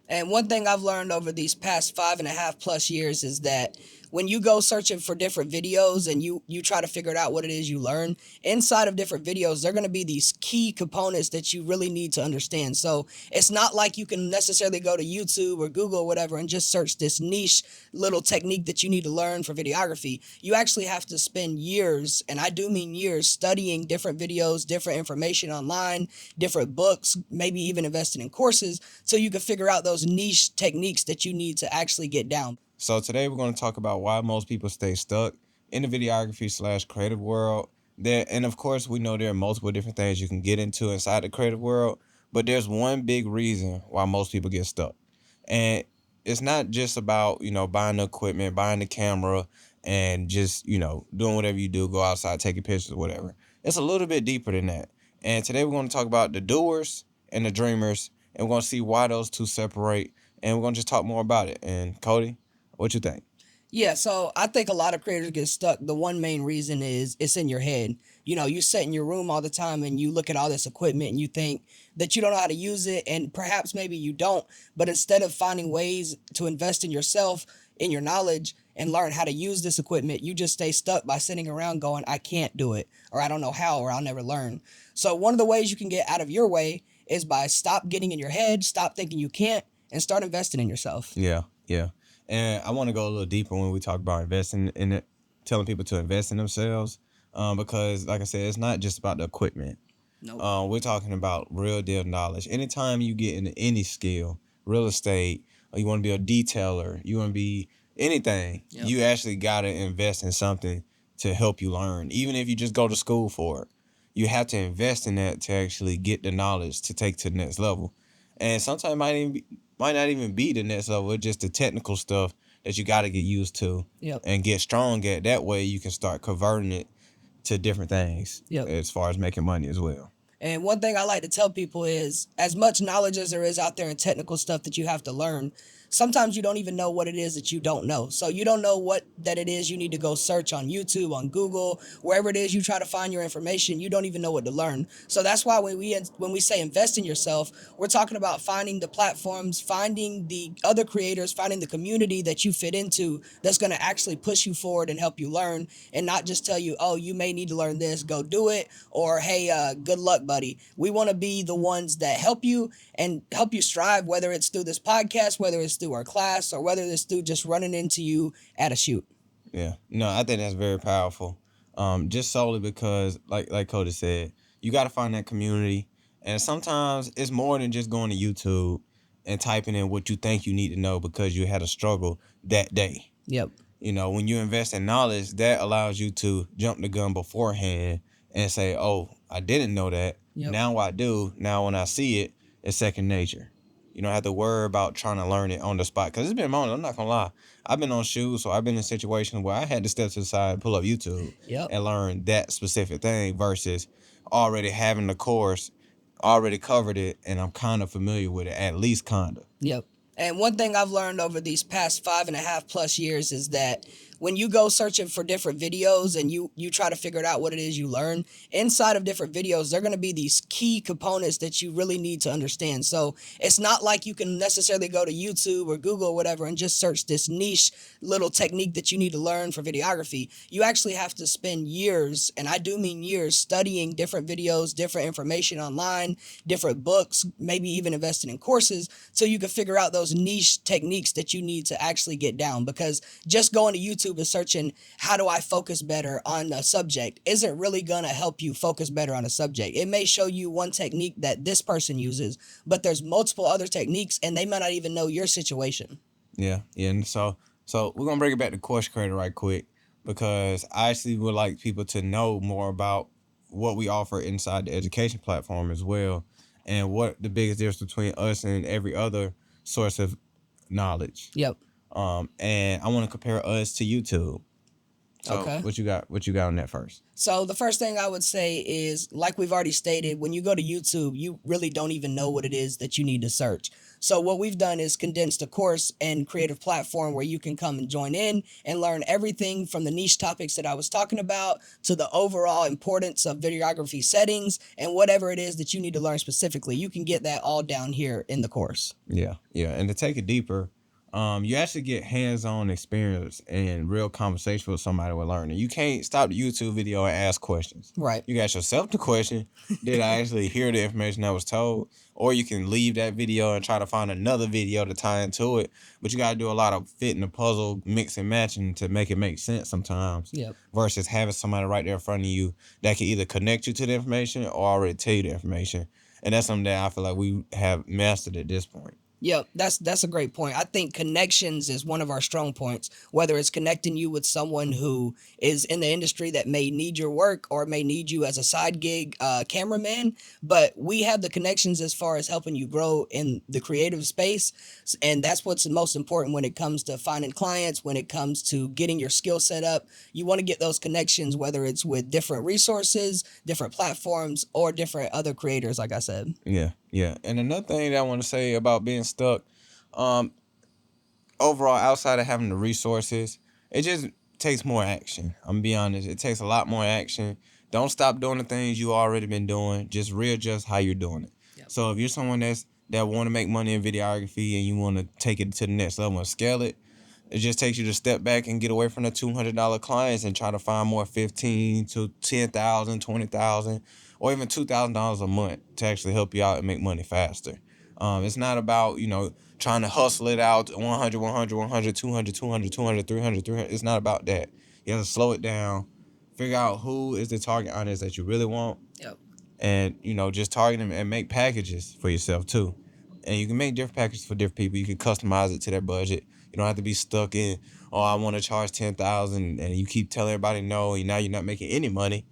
And one thing I've learned over these past 5.5+ years is that when you go searching for different videos and you try to figure out what it is you learn, inside of different videos, there are going to be these key components that you really need to understand. So it's not like you can necessarily go to YouTube or Google or whatever and just search this niche little technique that you need to learn for videography. You actually have to spend years, and I do mean years, studying different videos, different information online, different books, maybe even investing in courses so you can figure out those niche techniques that you need to actually get down. So today we're going to talk about why most people stay stuck in the videography/creative world. And of course, we know there are multiple different things you can get into inside the creative world, but there's one big reason why most people get stuck. And it's not just about, buying the equipment, buying the camera, and just, doing whatever you do, go outside, taking pictures, whatever. It's a little bit deeper than that. And today we're going to talk about the doers and the dreamers, and we're going to see why those two separate, and we're going to just talk more about it. And Cody, what you think? Yeah, so I think a lot of creators get stuck. The one main reason is it's in your head. You sit in your room all the time and you look at all this equipment and you think that you don't know how to use it, and perhaps maybe you don't. But instead of finding ways to invest in yourself, in your knowledge, and learn how to use this equipment, you just stay stuck by sitting around going, I can't do it, or I don't know how, or I'll never learn. So one of the ways you can get out of your way is by stop getting in your head, stop thinking you can't, and start investing in yourself. Yeah, yeah. And I want to go a little deeper when we talk about investing in it, telling people to invest in themselves, because, like I said, it's not just about the equipment. Nope. We're talking about real deal knowledge. Anytime you get into any skill, real estate, or you want to be a detailer, you want to be anything, Yep. you actually got to invest in something to help you learn. Even if you just go to school for it, you have to invest in that to actually get the knowledge to take to the next level. And sometimes it might not even be the next level. It's just the technical stuff that you got to get used to. Yep. And get strong at. That way you can start converting it to different things. Yep. As far as making money as well. And one thing I like to tell people is as much knowledge as there is out there in technical stuff that you have to learn, sometimes you don't even know what it is that you don't know. So you don't know what that it is you need to go search on YouTube, on Google, wherever it is you try to find your information, you don't even know what to learn. So that's why when we say invest in yourself, we're talking about finding the platforms, finding the other creators, finding the community that you fit into that's going to actually push you forward and help you learn, and not just tell you, oh, you may need to learn this, go do it, or hey, good luck, buddy. We want to be the ones that help you and help you strive, whether it's through this podcast, whether it's through our class, or whether it's through just running into you at a shoot. Yeah. No, I think that's very powerful. Just solely because, like Cody said, you got to find that community. And sometimes it's more than just going to YouTube and typing in what you think you need to know because you had a struggle that day. Yep. When you invest in knowledge, that allows you to jump the gun beforehand and say, oh, I didn't know that. Yep. Now I do. Now when I see it, it's second nature. You don't have to worry about trying to learn it on the spot. Because it's been a moment, I'm not going to lie. I've been on shoes, so I've been in situations where I had to step to the side and pull up YouTube Yep. and learn that specific thing versus already having the course, already covered it, and I'm kind of familiar with it, at least kind of. Yep. And one thing I've learned over these past 5.5+ years is that when you go searching for different videos and you try to figure out what it is you learn, inside of different videos, there are going to be these key components that you really need to understand. So it's not like you can necessarily go to YouTube or Google or whatever and just search this niche little technique that you need to learn for videography. You actually have to spend years, and I do mean years, studying different videos, different information online, different books, maybe even investing in courses so you can figure out those niche techniques that you need to actually get down. Because just going to YouTube and searching, how do I focus better on a subject, isn't really going to help you focus better on a subject. It may show you one technique that this person uses, but there's multiple other techniques and they might not even know your situation. Yeah. And so we're going to bring it back to course creator right quick because I actually would like people to know more about what we offer inside the education platform as well and what the biggest difference between us and every other source of knowledge. Yep. And I want to compare us to YouTube. So Okay. what you got? What you got on that first? So the first thing I would say is, like we've already stated, when you go to YouTube, you really don't even know what it is that you need to search. So what we've done is condensed a course and creative platform where you can come and join in and learn everything from the niche topics that I was talking about to the overall importance of videography settings and whatever it is that you need to learn specifically. You can get that all down here in the course. Yeah. And to take it deeper, you actually get hands-on experience and real conversation with somebody with learning. You can't stop the YouTube video and ask questions. Right. You got yourself the question, did I actually hear the information that was told? Or you can leave that video and try to find another video to tie into it. But you got to do a lot of fitting the puzzle, mix and matching to make it make sense sometimes. Yep. Versus having somebody right there in front of you that can either connect you to the information or already tell you the information. And that's something that I feel like we have mastered at this point. Yeah, that's a great point. I think connections is one of our strong points, whether it's connecting you with someone who is in the industry that may need your work or may need you as a side gig cameraman. But we have the connections as far as helping you grow in the creative space. And that's what's most important when it comes to finding clients, when it comes to getting your skill set up. You want to get those connections, whether it's with different resources, different platforms, or different other creators, like I said. Yeah. And another thing that I want to say about being stuck, overall, outside of having the resources, it just takes more action. I'm gonna be honest. It takes a lot more action. Don't stop doing the things you already been doing. Just readjust how you're doing it. Yep. So if you're someone that want to make money in videography and you want to take it to the next level and scale it, it just takes you to step back and get away from the $200 clients and try to find more $15,000 to $10,000, $20,000, or even $2,000 a month to actually help you out and make money faster. It's not about, trying to hustle it out 100, 100, 100, 200, 200, 200, 300, 300. It's not about that. You have to slow it down, figure out who is the target audience that you really want. Yep. And, just target them and make packages for yourself too. And you can make different packages for different people. You can customize it to their budget. You don't have to be stuck in, I want to charge $10,000 and you keep telling everybody no, and now you're not making any money.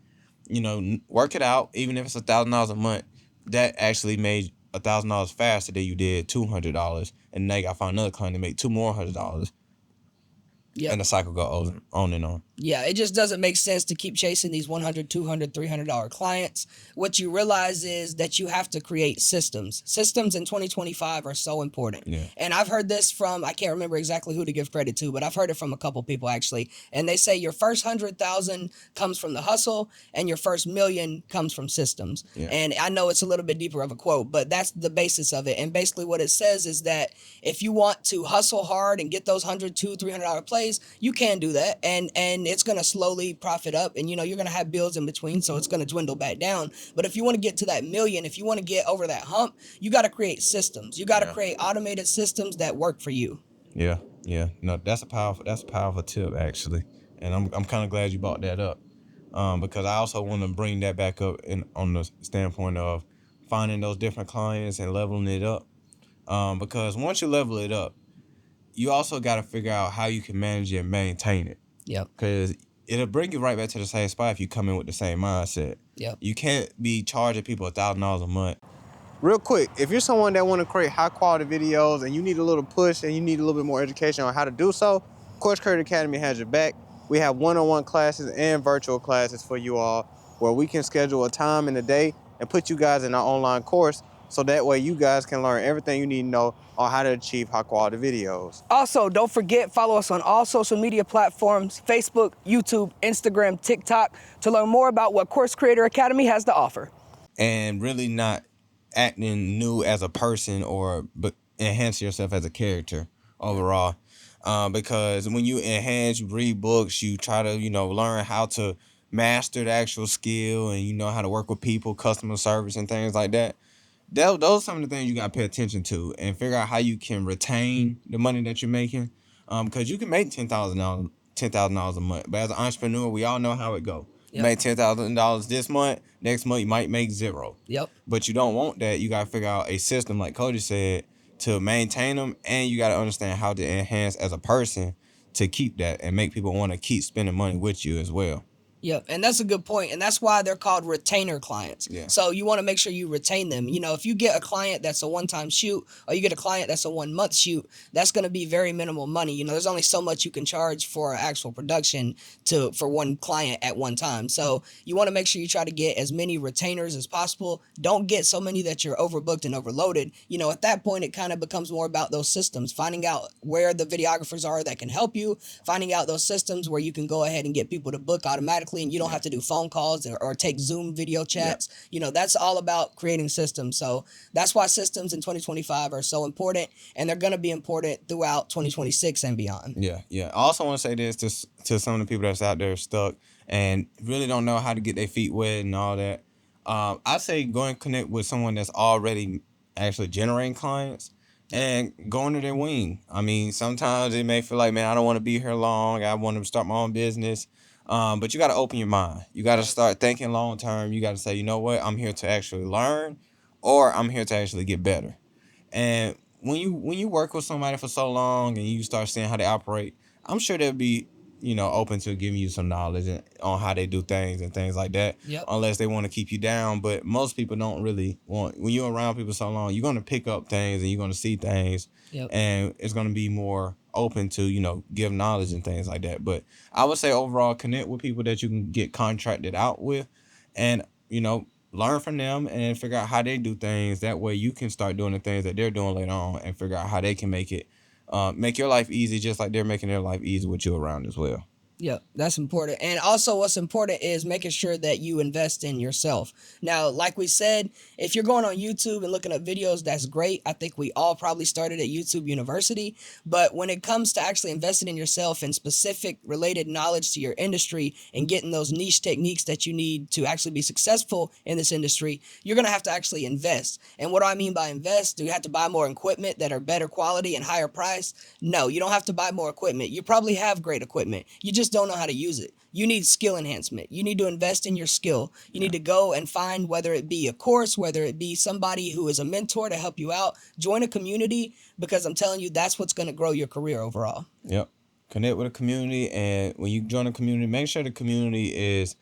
Work it out. Even if it's $1,000 a month, that actually made $1,000 faster than you did $200, and now you got to find another client to make $2 more $100. Yep. And the cycle goes on and on. Yeah, it just doesn't make sense to keep chasing these $100, $200, $300 clients. What you realize is that you have to create systems. Systems in 2025 are so important. Yeah. And I've heard this from, I can't remember exactly who to give credit to, but I've heard it from a couple people actually. And they say your first 100,000 comes from the hustle and your first million comes from systems. Yeah. And I know it's a little bit deeper of a quote, but that's the basis of it. And basically what it says is that if you want to hustle hard and get those $100, $200, $300 plays, you can do that. And it's going to slowly profit up, and you're going to have bills in between, so it's going to dwindle back down. But if you want to get to that million, if you want to get over that hump, you got to create systems. You got to create automated systems that work for you. Yeah. No, that's a powerful tip actually, and I'm kind of glad you brought that up, because I also want to bring that back up on the standpoint of finding those different clients and leveling it up, because once you level it up, you also got to figure out how you can manage it and maintain it. Yep. Because it'll bring you right back to the same spot if you come in with the same mindset. Yep. You can't be charging people $1,000 a month. Real quick, if you're someone that want to create high quality videos and you need a little push and you need a little bit more education on how to do so, Course Creator Academy has your back. We have one-on-one classes and virtual classes for you all, where we can schedule a time in the day and put you guys in our online course, so that way you guys can learn everything you need to know on how to achieve high quality videos. Also, don't forget, follow us on all social media platforms, Facebook, YouTube, Instagram, TikTok, to learn more about what Course Creator Academy has to offer. And really not acting new as a person but enhance yourself as a character overall. Because when you enhance, you read books, you try to, learn how to master the actual skill, and how to work with people, customer service and things like that. Those are some of the things you got to pay attention to and figure out how you can retain the money that you're making. Because you can make $10,000 a month. But as an entrepreneur, we all know how it goes. You make $10,000 this month, next month you might make zero. Yep. But you don't want that. You got to figure out a system, like Cody said, to maintain them. And you got to understand how to enhance as a person to keep that and make people want to keep spending money with you as well. Yep, and that's a good point, and that's why they're called retainer clients. Yeah. So you want to make sure you retain them. You know, if you get a client that's a one-time shoot, or you get a client that's a 1 month shoot, that's going to be very minimal money. You know, there's only so much you can charge for actual production for one client at one time. So you want to make sure you try to get as many retainers as possible. Don't get so many that you're overbooked and overloaded. You know, at that point, it kind of becomes more about those systems, finding out where the videographers are that can help you, finding out those systems where you can go ahead and get people to book automatically and you don't have to do phone calls or take Zoom video chats. Yeah. You know, that's all about creating systems. So that's why systems in 2025 are so important, and they're going to be important throughout 2026 and beyond. Yeah, yeah. I also want to say this to some of the people that's out there stuck and really don't know how to get their feet wet and all that. I say go and connect with someone that's already actually generating clients and go under their wing. I mean, sometimes it may feel like, man, I don't want to be here long. I want to start my own business. But you got to open your mind. You got to start thinking long term. You got to say, you know what? I'm here to actually learn, or I'm here to actually get better. And when you work with somebody for so long and you start seeing how they operate, I'm sure they'll be, open to giving you some knowledge on how they do things and things like that. Yep. Unless they want to keep you down. But most people don't really want, when you're around people so long, you're going to pick up things and you're going to see things. Yep. And it's going to be more open to, give knowledge and things like that. But I would say overall, connect with people that you can get contracted out with and, learn from them and figure out how they do things. That way you can start doing the things that they're doing later on and figure out how they can make your life easy, just like they're making their life easy with you around as well. Yeah, that's important. And also what's important is making sure that you invest in yourself. Now, like we said, if you're going on YouTube and looking at videos, that's great. I think we all probably started at YouTube University. But when it comes to actually investing in yourself and specific related knowledge to your industry and getting those niche techniques that you need to actually be successful in this industry, you're going to have to actually invest. And what do I mean by invest? Do you have to buy more equipment that are better quality and higher price? No, you don't have to buy more equipment. You probably have great equipment. You just don't know how to use it. You need skill enhancement. You need to invest in your skill. You need to go and find, whether it be a course, whether it be somebody who is a mentor to help you out, join a community, because I'm telling you, that's what's going to grow your career overall. Yep. Connect with a community, and when you join a community, make sure the community is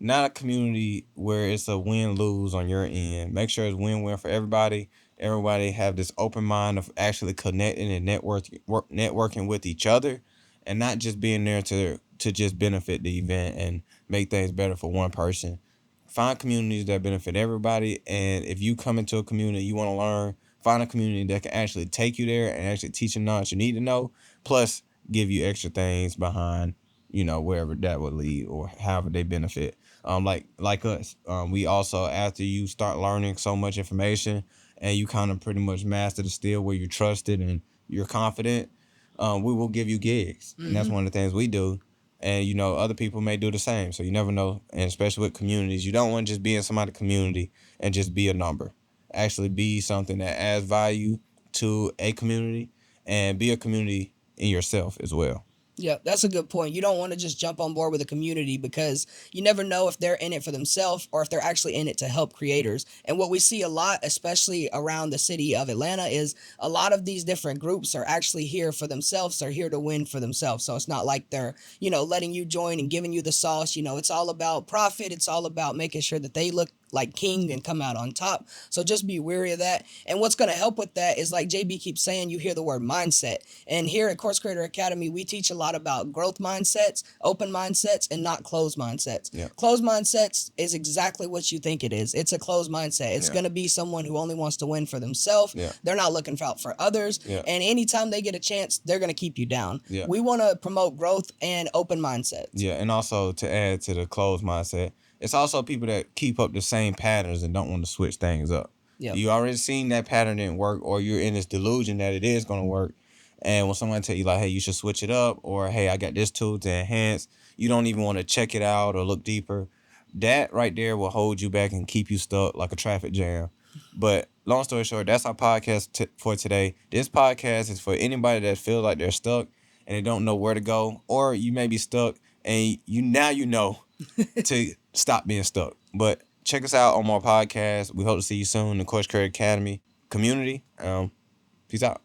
not a community where it's a win-lose on your end. Make sure it's win-win for everybody. Everybody have this open mind of actually connecting and networking with each other, and not just being there to just benefit the event and make things better for one person. Find communities that benefit everybody, and if you come into a community you want to learn, find a community that can actually take you there and actually teach you knowledge you need to know, plus give you extra things behind, wherever that would lead or however they benefit. Like us, we also, after you start learning so much information and you kind of pretty much master the skill where you're trusted and you're confident, we will give you gigs. And that's one of the things we do. And, other people may do the same. So you never know. And especially with communities, you don't want to just be in somebody's community and just be a number. Actually be something that adds value to a community and be a community in yourself as well. Yeah, that's a good point. You don't want to just jump on board with a community, because you never know if they're in it for themselves or if they're actually in it to help creators. And what we see a lot, especially around the city of Atlanta, is a lot of these different groups are actually here for themselves. They're here to win for themselves. So it's not like they're, letting you join and giving you the sauce. It's all about profit. It's all about making sure that they look like king and come out on top. So just be wary of that. And what's going to help with that is, like JB keeps saying, you hear the word mindset. And here at Course Creator Academy, we teach a lot about growth mindsets, open mindsets, and not closed mindsets. Yeah. Closed mindsets is exactly what you think it is. It's a closed mindset. It's going to be someone who only wants to win for themselves. Yeah. They're not looking out for others. Yeah. And anytime they get a chance, they're going to keep you down. Yeah. We want to promote growth and open mindsets. Yeah, and also to add to the closed mindset, it's also people that keep up the same patterns and don't want to switch things up. Yep. You already seen that pattern didn't work, or you're in this delusion that it is going to work. And when someone tell you like, hey, you should switch it up, or hey, I got this tool to enhance, you don't even want to check it out or look deeper. That right there will hold you back and keep you stuck like a traffic jam. But long story short, that's our podcast for today. This podcast is for anybody that feels like they're stuck and they don't know where to go, or you may be stuck and you know to stop being stuck. But check us out on more podcasts. We hope to see you soon in the Course Creator Academy community. Peace out.